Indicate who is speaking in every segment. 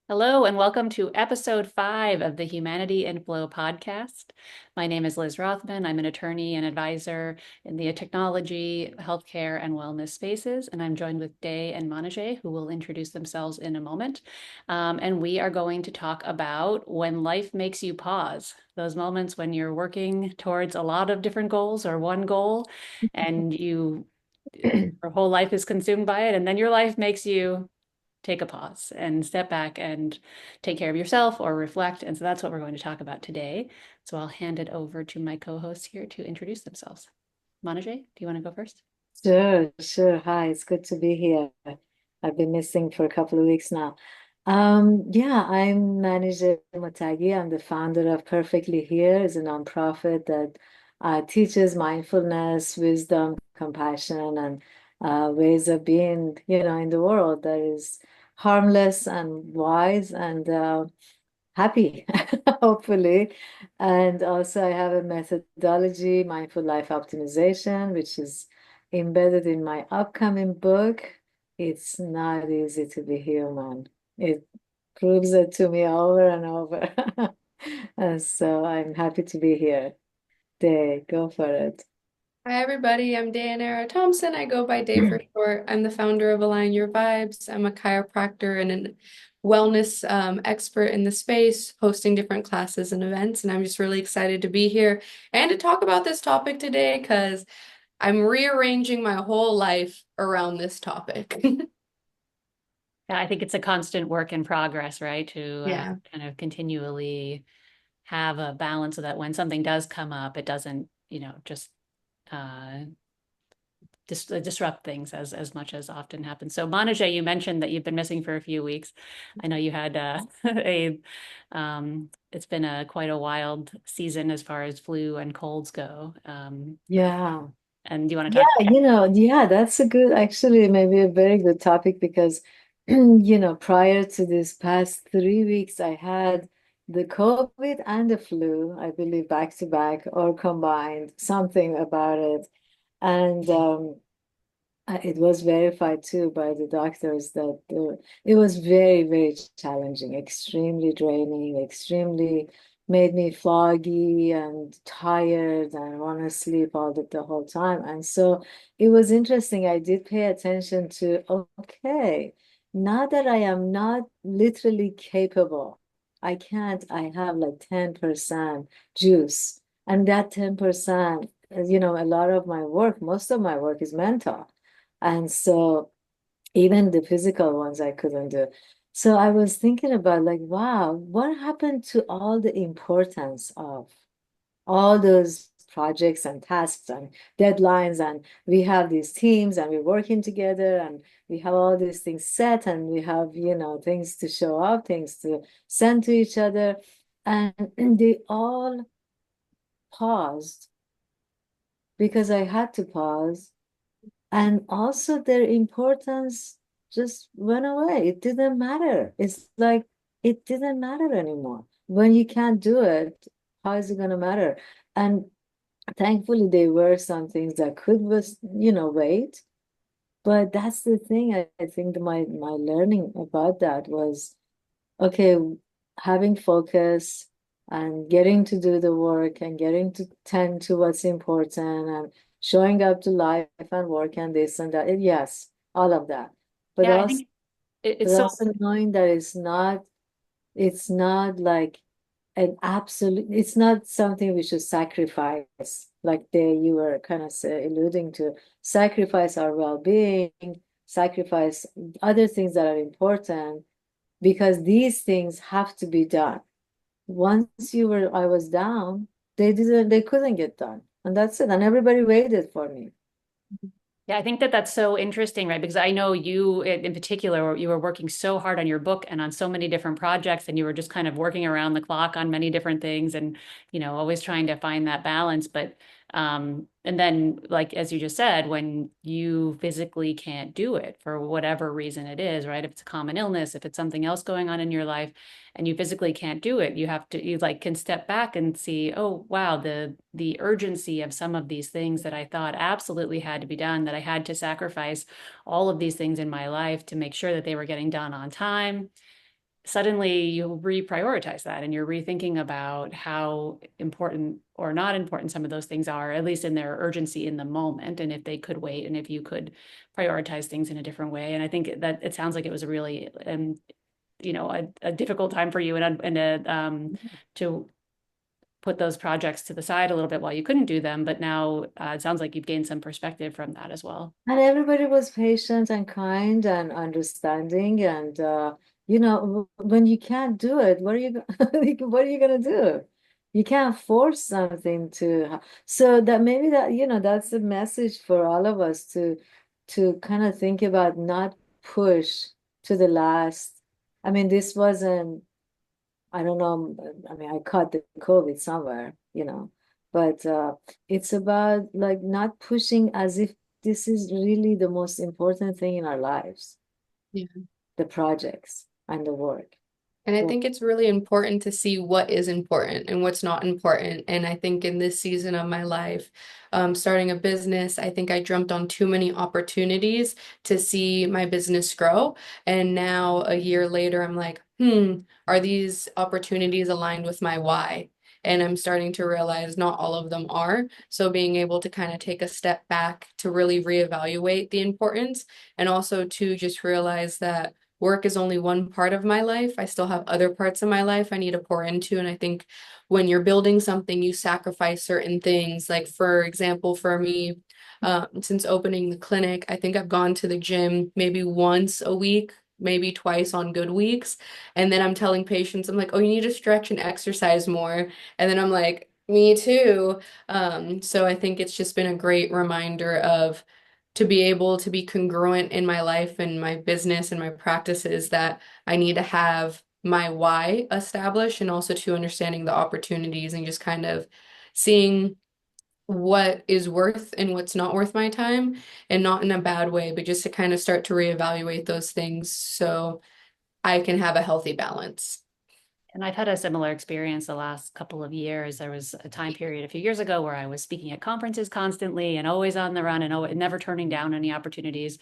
Speaker 1: Hello, and welcome to episode 5 of the Humanity in Flow podcast. My name is Liz Rothman. I'm an attorney and advisor in the technology, healthcare, and wellness spaces. And I'm joined with Day and Manijeh, who will introduce themselves in a moment. And we are going to talk about when life makes you pause, those moments when you're working towards a lot of different goals or one goal, and your whole life is consumed by it, and then your life makes you take a pause and step back and take care of yourself or reflect. And so that's what we're going to talk about today. So I'll hand it over to my co-hosts here to introduce themselves. Manijeh, do you want to go first?
Speaker 2: Sure, sure. Hi, it's good to be here. I've been missing for a couple of weeks now. Yeah, I'm Manijeh Motagi. I'm the founder of Perfectly Here. It's a nonprofit that teaches mindfulness, wisdom, compassion, and ways of being, in the world that is harmless and wise and happy, hopefully. And also, I have a methodology, mindful life optimization, which is embedded in my upcoming book. It's not easy to be human. It proves it to me over and over. And so I'm happy to be here. Day, go for it.
Speaker 3: Hi, everybody. I'm Dayanara Thompson. I go by Day for short. I'm the founder of Align Your Vibes. I'm a chiropractor and a wellness expert in the space, hosting different classes and events. And I'm just really excited to be here and to talk about this topic today because I'm rearranging my whole life around this topic.
Speaker 1: Yeah, I think it's a constant work in progress, right? To
Speaker 3: Yeah.
Speaker 1: kind of continually have a balance so that when something does come up, it doesn't, just uh, disrupt things as much as often happens. So, Manijeh, you mentioned that you've been missing for a few weeks. I know you had a it's been a quite a wild season as far as flu and colds go.
Speaker 2: Yeah.
Speaker 1: And do you want to
Speaker 2: Yeah,
Speaker 1: talk?
Speaker 2: yeah, that's a good, actually, maybe a very good topic because, prior to this past 3 weeks, I had the COVID and the flu, I believe, back to back or combined, something about it. And it was verified too by the doctors that it was very, very challenging, extremely draining, extremely made me foggy and tired and want to sleep the whole time. And so it was interesting. I did pay attention to, okay, now that I am not literally capable, I have like 10% juice. And that 10%, a lot of my work, most of my work is mental. And so even the physical ones I couldn't do. So I was thinking about like, wow, what happened to all the importance of all those projects and tasks and deadlines? And we have these teams and we're working together and we have all these things set and we have, things to show up, things to send to each other. And they all paused because I had to pause. And also their importance just went away. It didn't matter. It's like it didn't matter anymore. When you can't do it, how is it going to matter? And thankfully, there were some things that could was, wait. But that's the thing. I think that my learning about that was okay, having focus and getting to do the work and getting to tend to what's important and showing up to life and work and this and that. Yes, all of that. But
Speaker 1: Yeah, I
Speaker 2: also
Speaker 1: think
Speaker 2: but
Speaker 1: it's so.
Speaker 2: also knowing that it's not like an absolute, it's not something we should sacrifice, like there you were kind of alluding to, sacrifice our well-being, sacrifice other things that are important because these things have to be done. Once I was down, they couldn't get done. And that's it. And everybody waited for me.
Speaker 1: Yeah, I think that that's so interesting, right? Because I know you in particular, you were working so hard on your book and on so many different projects, and you were just kind of working around the clock on many different things and, always trying to find that balance. But, and then, like, as you just said, when you physically can't do it for whatever reason it is, right? If it's a common illness, if it's something else going on in your life, and you physically can't do it, you like can step back and see, oh wow, the urgency of some of these things that I thought absolutely had to be done, that I had to sacrifice all of these things in my life to make sure that they were getting done on time, suddenly you reprioritize that and you're rethinking about how important or not important some of those things are, at least in their urgency in the moment, and if they could wait and if you could prioritize things in a different way. And I think that it sounds like it was a really a difficult time for you, to put those projects to the side a little bit while you couldn't do them, but now it sounds like you've gained some perspective from that as well.
Speaker 2: And everybody was patient and kind and understanding. And when you can't do it, what are you what are you gonna do? You can't force something to. So that maybe that that's the message for all of us to kind of think about not push to the last. I mean, this wasn't. I don't know. I mean, I caught the COVID somewhere, but it's about like not pushing as if this is really the most important thing in our lives,
Speaker 3: Yeah.
Speaker 2: the projects and the work.
Speaker 3: And I think it's really important to see what is important and what's not important. And I think in this season of my life, starting a business, I think I jumped on too many opportunities to see my business grow. And now a year later, I'm like, are these opportunities aligned with my why? And I'm starting to realize not all of them are. So being able to kind of take a step back to really reevaluate the importance, and also to just realize that work is only one part of my life. I still have other parts of my life I need to pour into. And I think when you're building something, you sacrifice certain things. Like, for example, for me, since opening the clinic, I think I've gone to the gym maybe once a week, maybe twice on good weeks. And then I'm telling patients, I'm like, oh, you need to stretch and exercise more. And then I'm like, me too. So I think it's just been a great reminder of to be able to be congruent in my life and my business and my practices, that I need to have my why established, and also to understanding the opportunities and just kind of seeing what is worth and what's not worth my time, and not in a bad way, but just to kind of start to reevaluate those things so I can have a healthy balance.
Speaker 1: And I've had a similar experience the last couple of years. There was a time period a few years ago where I was speaking at conferences constantly and always on the run and never turning down any opportunities,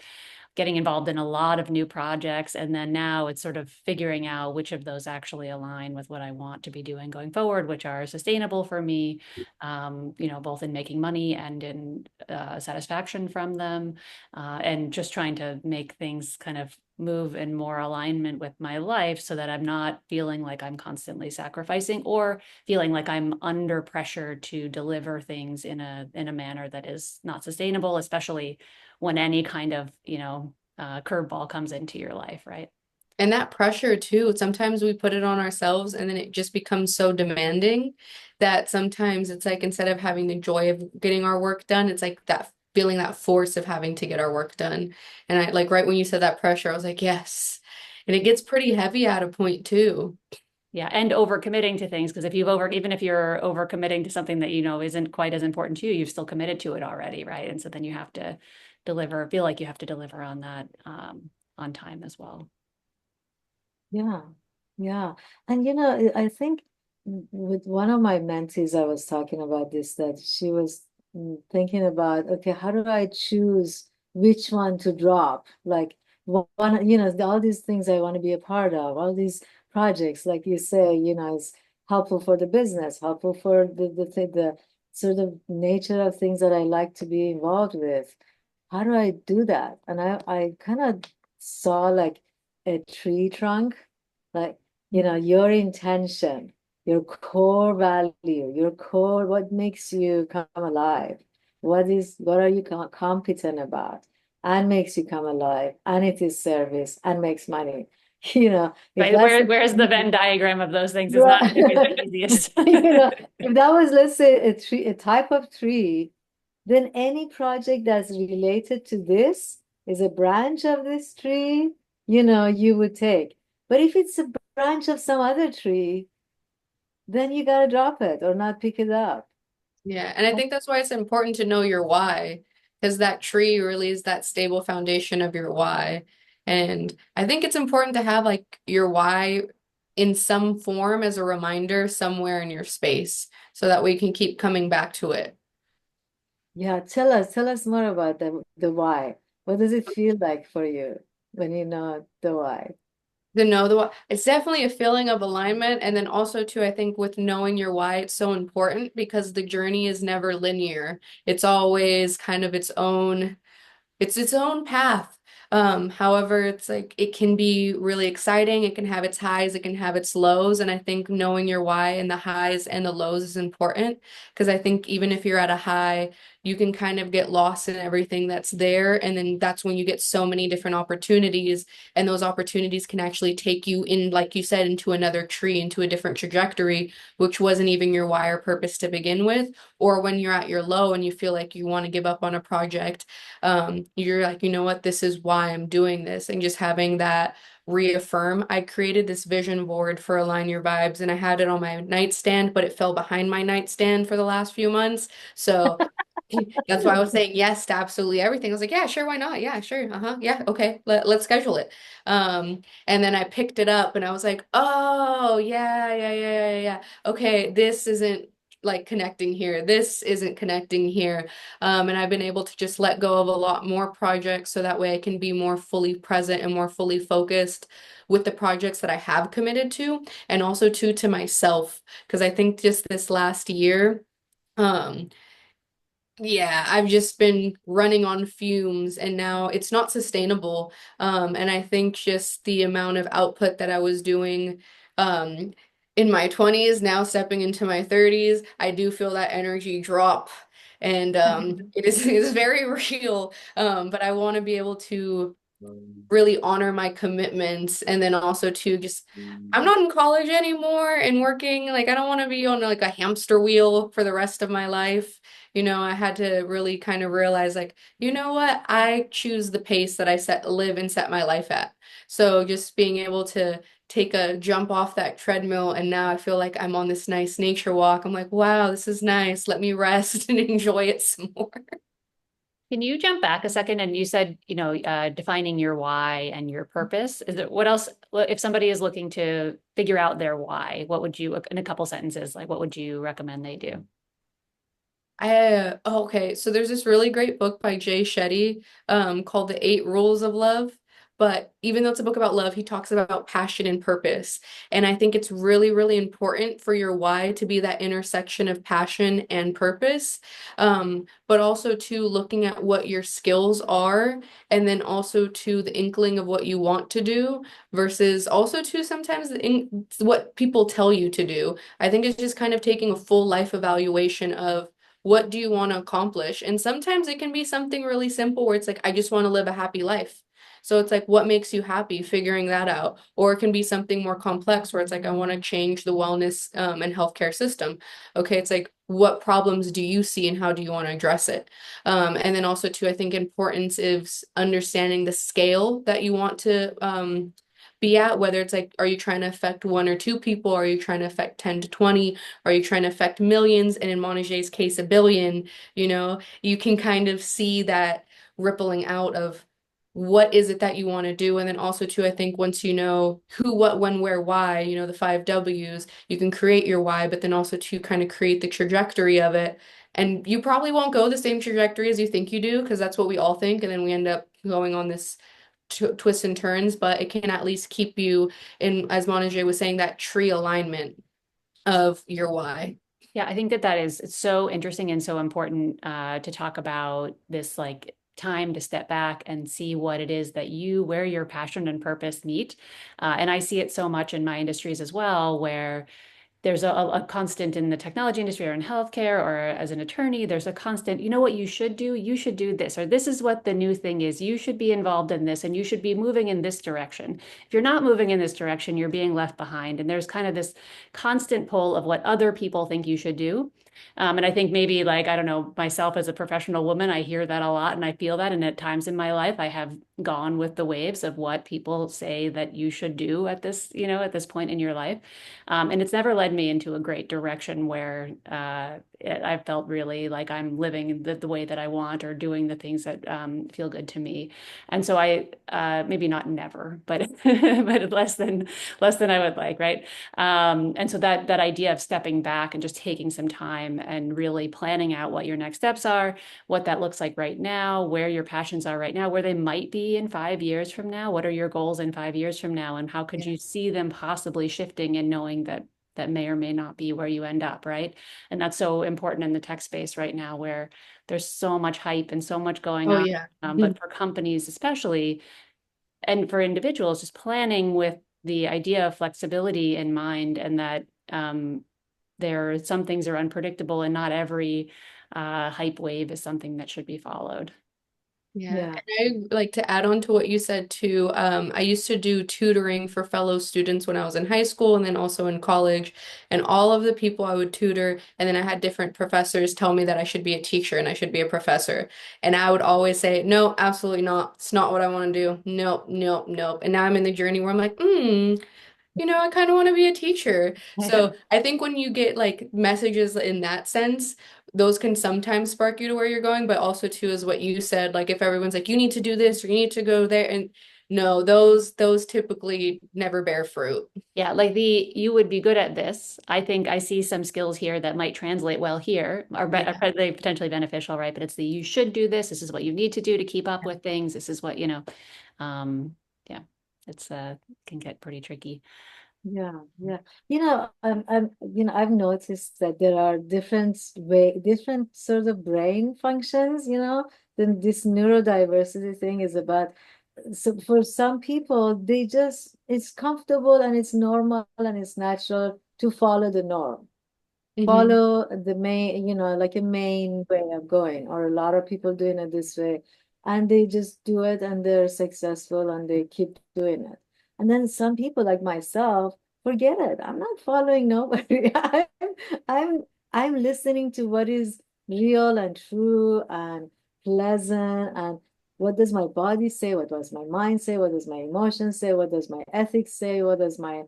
Speaker 1: getting involved in a lot of new projects. And then now it's sort of figuring out which of those actually align with what I want to be doing going forward, which are sustainable for me, both in making money and in satisfaction from them, and just trying to make things kind of move in more alignment with my life so that I'm not feeling like I'm constantly sacrificing or feeling like I'm under pressure to deliver things in a manner that is not sustainable, especially when any kind of, curveball comes into your life, right?
Speaker 3: And that pressure too, sometimes we put it on ourselves and then it just becomes so demanding that sometimes it's like, instead of having the joy of getting our work done, it's like that feeling, that force of having to get our work done. And I like, right when you said that pressure, I was like, yes. And it gets pretty heavy at a point too.
Speaker 1: Yeah, and overcommitting to things, because even if you're overcommitting to something that isn't quite as important to you, you've still committed to it already, right? And so then you have to feel like you have to deliver on that, on time as well.
Speaker 2: Yeah, yeah. And I think with one of my mentees, I was talking about this, that she was thinking about, okay, how do I choose which one to drop? Like all these things I want to be a part of, all these projects, like you say, it's helpful for the business, helpful for the sort of nature of things that I like to be involved with. How do I do that? And I kind of saw like a tree trunk, like, your intention, your core value, your core, what makes you come alive? What are you competent about and makes you come alive, and it is service and makes money. If
Speaker 1: Right?
Speaker 2: that's
Speaker 1: Where's the Venn diagram of those things is not
Speaker 2: right.
Speaker 1: always the easiest.
Speaker 2: If that was, let's say, a tree, a type of tree, then any project that's related to this is a branch of this tree, you would take. But if it's a branch of some other tree, then you gotta drop it or not pick it up.
Speaker 3: Yeah, and I think that's why it's important to know your why, because that tree really is that stable foundation of your why. And I think it's important to have like your why in some form as a reminder somewhere in your space so that we can keep coming back to it.
Speaker 2: Yeah, tell us more about the why. What does it feel like for you when you know the why?
Speaker 3: The know the why. It's definitely a feeling of alignment. And then also too, I think with knowing your why, it's so important because the journey is never linear. It's always kind of its own path. However, it's like it can be really exciting. It can have its highs, it can have its lows. And I think knowing your why and the highs and the lows is important because I think even if you're at a high, you can kind of get lost in everything that's there. And then that's when you get so many different opportunities. And those opportunities can actually take you in, like you said, into another tree, into a different trajectory, which wasn't even your why or purpose to begin with. Or when you're at your low and you feel like you want to give up on a project, you're like, you know what, this is why I'm doing this. And just having that reaffirm. I created this vision board for Align Your Vibes and I had it on my nightstand, but it fell behind my nightstand for the last few months. So that's why I was saying yes to absolutely everything. I was like, yeah, sure, why not? Yeah, sure. Uh-huh. Yeah, okay. Let's schedule it. And then I picked it up and I was like, oh, yeah. Okay, this isn't like connecting here. This isn't connecting here. And I've been able to just let go of a lot more projects so that way I can be more fully present and more fully focused with the projects that I have committed to, and also to myself. Because I think just this last year, um, yeah, I've just been running on fumes and now it's not sustainable. And I think just the amount of output that I was doing um, in my 20s, now stepping into my 30s, I do feel that energy drop. And it is very real. But I want to be able to really honor my commitments and then also to just I'm not in college anymore and working like I don't want to be on like a hamster wheel for the rest of my life. You know, I had to really kind of realize like, you know what? I choose the pace that I live and set my life at. So just being able to take a jump off that treadmill and now I feel like I'm on this nice nature walk. I'm like, wow, this is nice. Let me rest and enjoy it some more.
Speaker 1: Can you jump back a second? And you said, defining your why and your purpose. Is it what else, if somebody is looking to figure out their why, what would you, in a couple sentences, like what would you recommend they do?
Speaker 3: Okay, so there's this really great book by Jay Shetty called The Eight Rules of Love. But even though it's a book about love, he talks about passion and purpose. And I think it's really, really important for your why to be that intersection of passion and purpose. But also to looking at what your skills are, and then also to the inkling of what you want to do versus also to sometimes what people tell you to do. I think it's just kind of taking a full life evaluation of what do you want to accomplish? And sometimes it can be something really simple where it's like, I just want to live a happy life. So it's like, what makes you happy? Figuring that out. Or it can be something more complex where it's like, I want to change the wellness and healthcare system. Okay, it's like, what problems do you see and how do you want to address it? And then also, too, I think importance is understanding the scale that you want to be at, whether it's like, are you trying to affect one or two people? Are you trying to affect 10 to 20? Are you trying to affect millions? And in Monijeh's case, a billion, you can kind of see that rippling out of what is it that you want to do. And then also too, I think once you know who, what, when, where, why, the 5 W's, you can create your why, but then also to kind of create the trajectory of it. And you probably won't go the same trajectory as you think you do, because that's what we all think. And then we end up going on this twists and turns, but it can at least keep you in, as Monijeh was saying, that tree alignment of your why.
Speaker 1: Yeah, I think that is it's so interesting and so important to talk about this like time to step back and see what it is that where your passion and purpose meet. And I see it so much in my industries as well, where there's a constant in the technology industry or in healthcare or as an attorney, there's a constant, you know what you should do? You should do this, or this is what the new thing is. You should be involved in this and you should be moving in this direction. If you're not moving in this direction, you're being left behind. And there's kind of this constant pull of what other people think you should do. And I think maybe like, I don't know, myself as a professional woman, I hear that a lot and I feel that. And at times in my life, I have gone with the waves of what people say that you should do at this, at this point in your life. And it's never led me into a great direction where I felt really like I'm living the way that I want or doing the things that feel good to me. And so I maybe not never, but but less than I would like, right? And so that idea of stepping back and just taking some time and really planning out what your next steps are, what that looks like right now, where your passions are right now, where they might be in 5 years from now, what are your goals in 5 years from now, and how could
Speaker 2: Yeah.
Speaker 1: you see them possibly shifting and knowing that that may or may not be where you end up, right? And that's so important in the tech space right now where there's so much hype and so much going
Speaker 3: Oh
Speaker 1: on.
Speaker 3: yeah.
Speaker 1: But for companies, especially, and for individuals, just planning with the idea of flexibility in mind and that some things are unpredictable and not every hype wave is something that should be followed.
Speaker 3: Yeah,
Speaker 2: Yeah.
Speaker 3: and I like to add on to what you said too. I used to do tutoring for fellow students when I was in high school and then also in college. And all of the people I would tutor, and then I had different professors tell me that I should be a teacher and I should be a professor. And I would always say, no, absolutely not. It's not what I want to do. Nope, nope, nope. And now I'm in the journey where I'm like, I kind of want to be a teacher. So I think when you get like messages in that sense, those can sometimes spark you to where you're going, but also too is what you said, like if everyone's like, you need to do this or you need to go there, and no, those typically never bear fruit.
Speaker 1: Yeah, like you would be good at this. I think I see some skills here that might translate well here,
Speaker 3: Yeah.
Speaker 1: are they potentially beneficial, right? But it's the you should do this. This is what you need to do to keep up with things. This is what, um, yeah, it's can get pretty tricky.
Speaker 2: Yeah, yeah. I've noticed that there are different sort of brain functions, Then this neurodiversity thing is about, so for some people, it's comfortable and it's normal and it's natural to follow the norm,
Speaker 3: Hmm.
Speaker 2: follow the main, like a main way of going, or a lot of people doing it this way, and they just do it and they're successful and they keep doing it. And then some people like myself, forget it. I'm not following nobody. I'm I'm listening to what is real and true and pleasant, and what does my body say? What does my mind say? What does my emotions say? What does my ethics say? What does my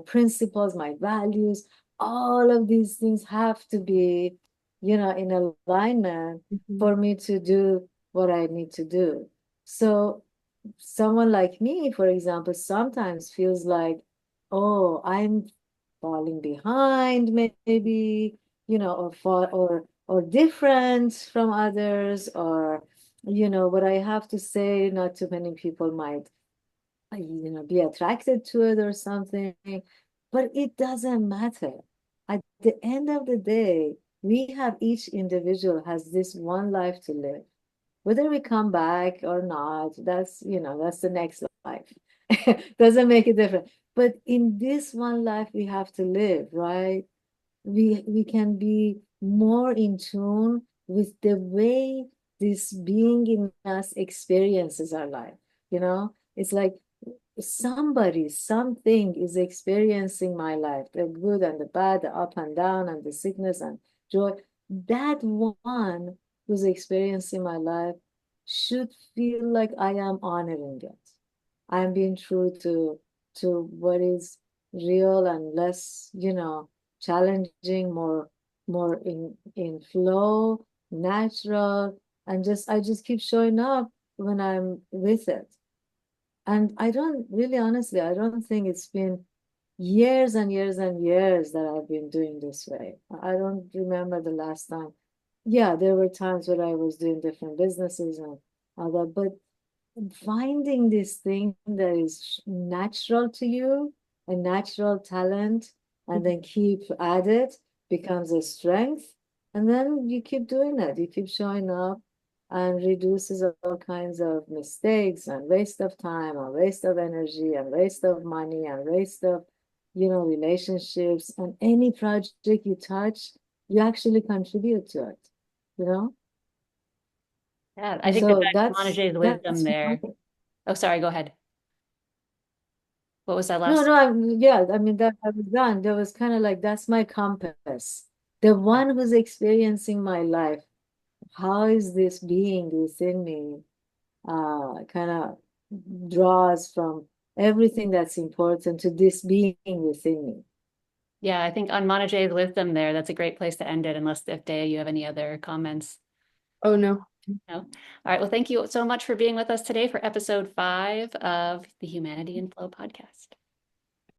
Speaker 2: principles, my values, all of these things have to be, in alignment
Speaker 3: Hmm.
Speaker 2: for me to do what I need to do. So someone like me, for example, sometimes feels like, oh, I'm falling behind, maybe, or different from others, or, what I have to say, not too many people might be attracted to it or something. But it doesn't matter. At the end of the day, we have each individual has this one life to live. Whether we come back or not, that's the next life. Doesn't make a difference. But in this one life we have to live, right? We can be more in tune with the way this being in us experiences our life. It's like something is experiencing my life, the good and the bad, the up and down, and the sickness and joy. That one who's experiencing my life should feel like I am honoring it. I'm being true to what is real and less, challenging, more in flow, natural, and I just keep showing up when I'm with it. And I don't really, honestly, I don't think it's been years and years and years that I've been doing this way. I don't remember the last time. Yeah, there were times when I was doing different businesses and all that, but finding this thing that is natural to you, a natural talent, and then keep at it becomes a strength. And then you keep doing it, you keep showing up, and reduces all kinds of mistakes and waste of time and waste of energy and waste of money and waste of, relationships. And any project you touch, you actually contribute to it, you know?
Speaker 1: Yeah, I think that
Speaker 2: So
Speaker 1: that's Manijeh's wisdom
Speaker 2: that's my.
Speaker 1: there. Oh, sorry, go ahead. What was that
Speaker 2: No,
Speaker 1: last?
Speaker 2: no, yeah, I mean, that I was done. There was kind of like, that's my compass. The
Speaker 1: Yeah.
Speaker 2: one who's experiencing my life. How is this being within me? Kind of draws from everything that's important to this being within me.
Speaker 1: Yeah, I think on Manijeh's wisdom there, that's a great place to end it, unless if Dea, you have any other comments.
Speaker 3: Oh no.
Speaker 1: No? All right. Well, thank you so much for being with us today for episode 5 of the Humanity in Flow podcast.